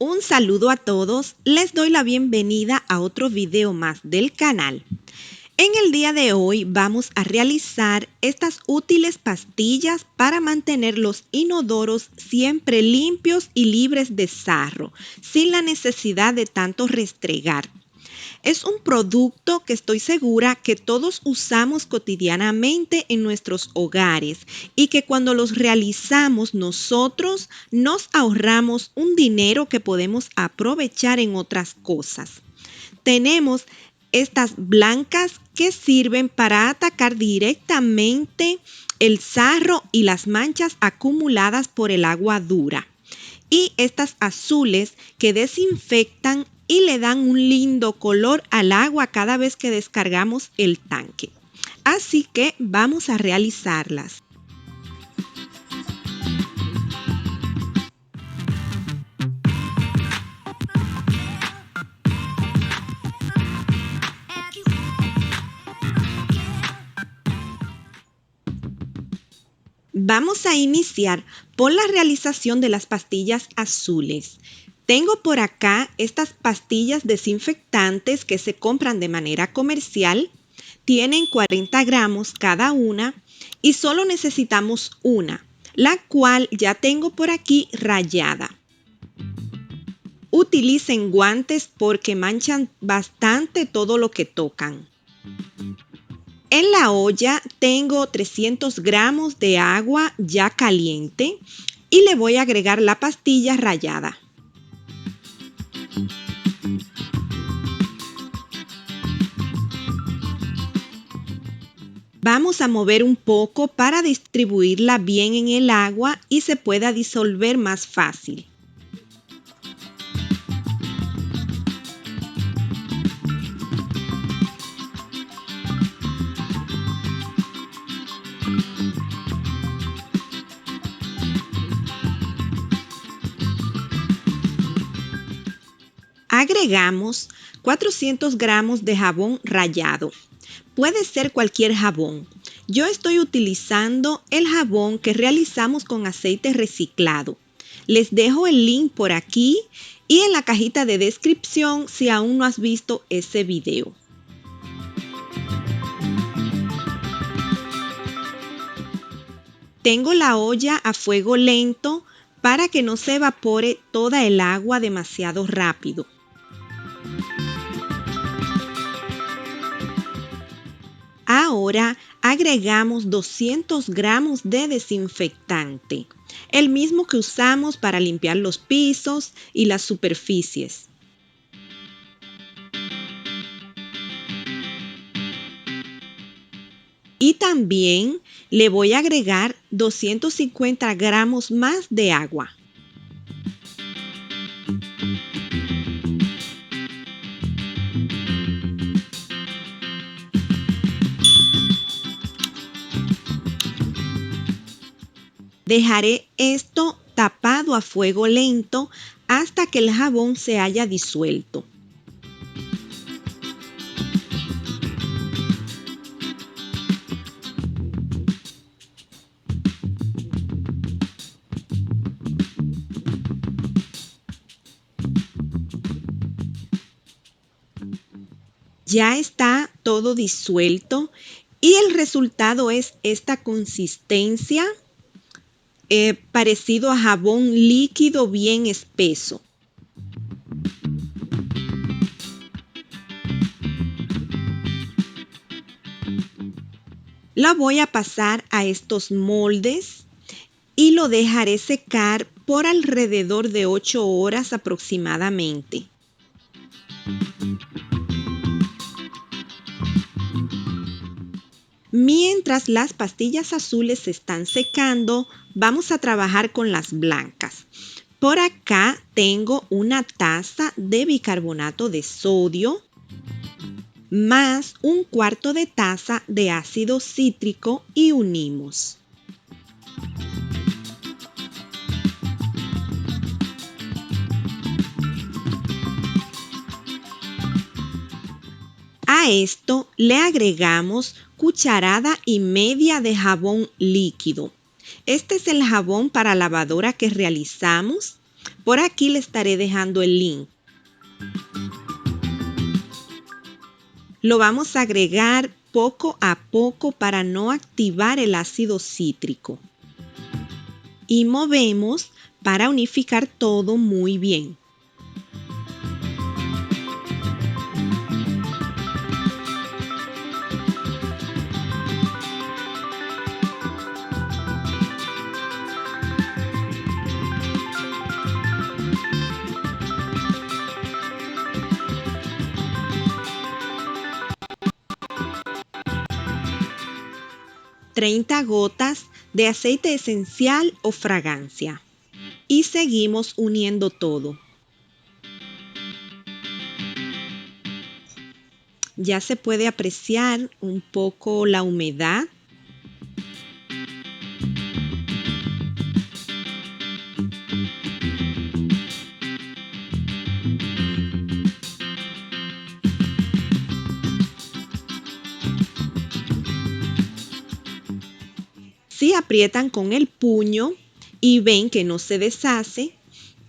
Un saludo a todos, les doy la bienvenida a otro video más del canal. En el día de hoy vamos a realizar estas útiles pastillas para mantener los inodoros siempre limpios y libres de sarro, sin la necesidad de tanto restregar. Es un producto que estoy segura que todos usamos cotidianamente en nuestros hogares y que cuando los realizamos nosotros nos ahorramos un dinero que podemos aprovechar en otras cosas. Tenemos estas blancas que sirven para atacar directamente el sarro y las manchas acumuladas por el agua dura. Y estas azules que desinfectan y le dan un lindo color al agua cada vez que descargamos el tanque. Así que vamos a realizarlas. Vamos a iniciar por la realización de las pastillas azules. Tengo por acá estas pastillas desinfectantes que se compran de manera comercial. Tienen 40 gramos cada una y solo necesitamos una, la cual ya tengo por aquí rayada. Utilicen guantes porque manchan bastante todo lo que tocan. En la olla tengo 300 gramos de agua ya caliente y le voy a agregar la pastilla rallada. Vamos a mover un poco para distribuirla bien en el agua y se pueda disolver más fácil. Agregamos 400 gramos de jabón rallado. Puede ser cualquier jabón. Yo estoy utilizando el jabón que realizamos con aceite reciclado. Les dejo el link por aquí y en la cajita de descripción si aún no has visto ese video. Tengo la olla a fuego lento para que no se evapore toda el agua demasiado rápido. Ahora agregamos 200 gramos de desinfectante, el mismo que usamos para limpiar los pisos y las superficies. Y también le voy a agregar 250 gramos más de agua. Dejaré esto tapado a fuego lento hasta que el jabón se haya disuelto. Ya está todo disuelto y el resultado es esta consistencia. Parecido a jabón líquido bien espeso. La voy a pasar a estos moldes y lo dejaré secar por alrededor de 8 horas aproximadamente. Mientras las pastillas azules se están secando, vamos a trabajar con las blancas. Por acá tengo una taza de bicarbonato de sodio más un cuarto de taza de ácido cítrico y unimos. A esto le agregamos cucharada y media de jabón líquido. Este es el jabón para lavadora que realizamos Por aquí le estaré dejando el link. Lo vamos a agregar poco a poco para no activar el ácido cítrico. Y movemos para unificar todo muy bien. $30 gotas de aceite esencial o fragancia. Y seguimos uniendo todo. Ya se puede apreciar un poco la humedad. Si aprietan con el puño y ven que no se deshace,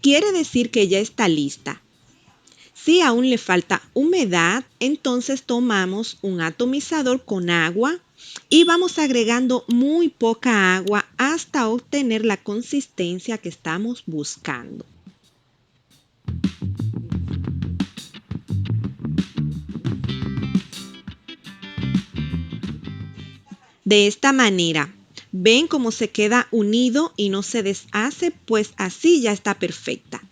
quiere decir que ya está lista. Si aún le falta humedad, entonces tomamos un atomizador con agua y vamos agregando muy poca agua hasta obtener la consistencia que estamos buscando. De esta manera, ¿ven cómo se queda unido y no se deshace? Pues así ya está perfecta.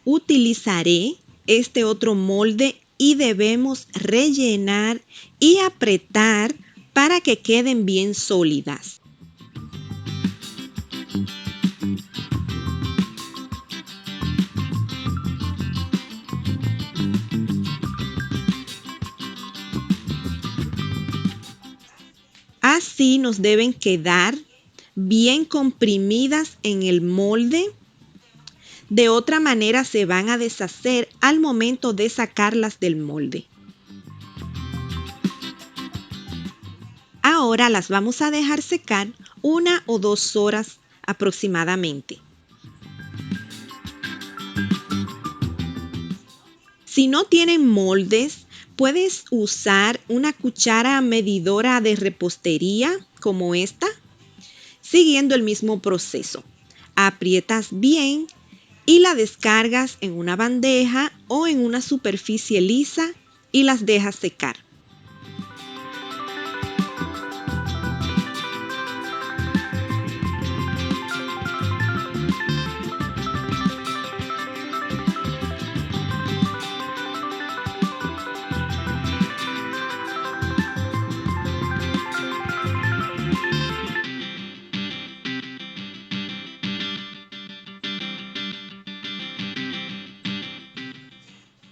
Utilizaré este otro molde y debemos rellenar y apretar para que queden bien sólidas. Así nos deben quedar bien comprimidas en el molde. De otra manera se van a deshacer al momento de sacarlas del molde. Ahora las vamos a dejar secar 1 o 2 horas aproximadamente. Si no tienen moldes, puedes usar una cuchara medidora de repostería como esta, siguiendo el mismo proceso. Aprietas bien y la descargas en una bandeja o en una superficie lisa y las dejas secar.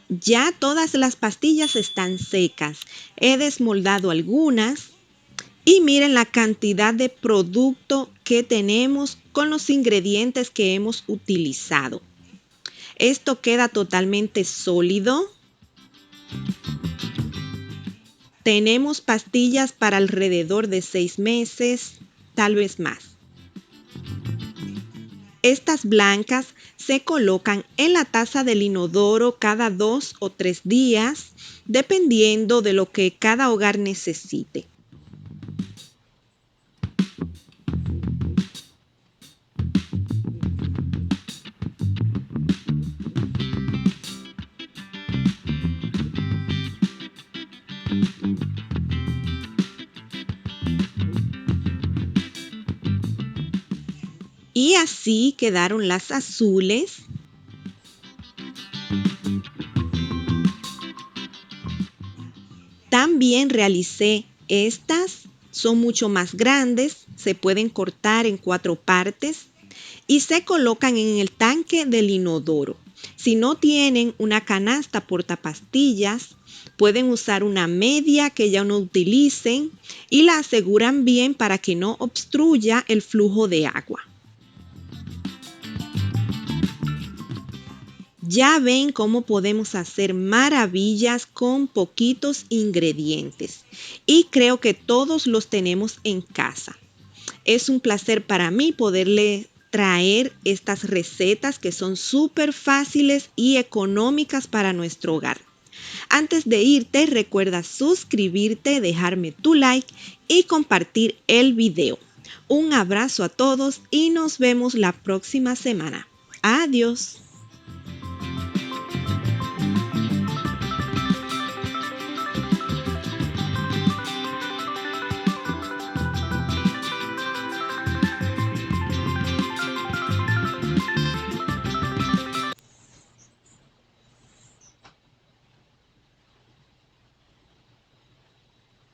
Ya todas las pastillas están secas. He desmoldado algunas y miren la cantidad de producto que tenemos con los ingredientes que hemos utilizado. Esto queda totalmente sólido. Tenemos pastillas para alrededor de 6 meses, tal vez más. Estas blancas se colocan en la taza del inodoro cada 2 o 3 días, dependiendo de lo que cada hogar necesite. Y así quedaron las azules. También realicé estas, son mucho más grandes, se pueden cortar en 4 partes y se colocan en el tanque del inodoro. Si no tienen una canasta portapastillas, pueden usar una media que ya no utilicen y la aseguran bien para que no obstruya el flujo de agua. Ya ven cómo podemos hacer maravillas con poquitos ingredientes y creo que todos los tenemos en casa. Es un placer para mí poderle traer estas recetas que son súper fáciles y económicas para nuestro hogar. Antes de irte, recuerda suscribirte, dejarme tu like y compartir el video. Un abrazo a todos y nos vemos la próxima semana. Adiós.